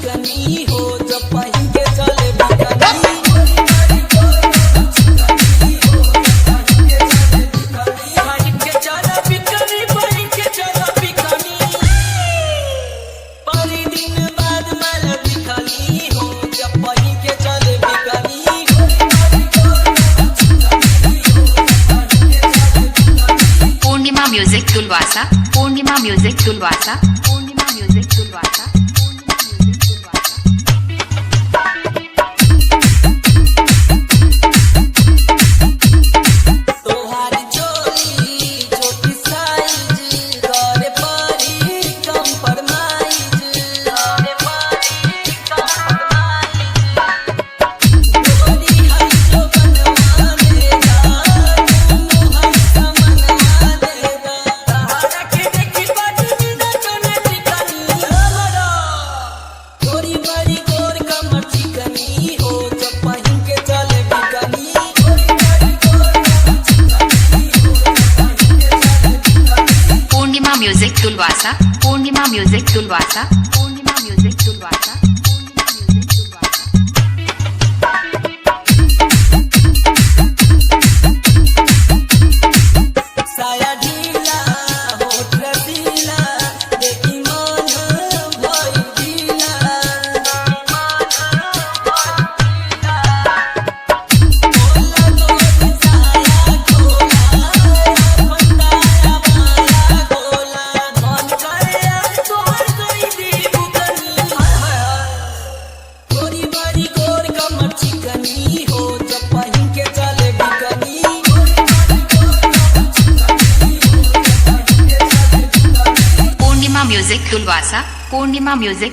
चिकनी हो जब पहन के चले बिकनी। म्यूजिक तुलवासा, पूर्णिमा म्यूजिक तुलवासा, पूर्णिमा म्यूजिक तुलवासा, तोहारी चोली छोटी साइज करे परी कंप्रोमाइज, करे परी कंप्रोमाइज। गोरी हई जो बनवा देगा तुम हई समनवा देगा। तहारा के देखी बाटी ना चने चिकनी हमरा गोरी बड़ी गोर कमर चिकनी हो जब पहन के चले बिकनी। पूर्णिमा म्यूजिक तुलवासा, पूर्णिमा म्यूजिक तुलवासा, पूर्णिमा म्यूजिक तुलवासा, पूर्णिमा म्यूजिक तुलवासा। साया ढीला होठ रसीला देखी मन भइल ढीला, खोला गोरी साया खोला फंदाया माया खोला। मन करे आज तोहर कोई दी बुकनी। गोरी बड़ी गोर कमर चिकनी हो जब पहन के चले बिकनी। पूर्णिमा म्यूजिक तुलवासा, पूर्णिमा म्यूजिक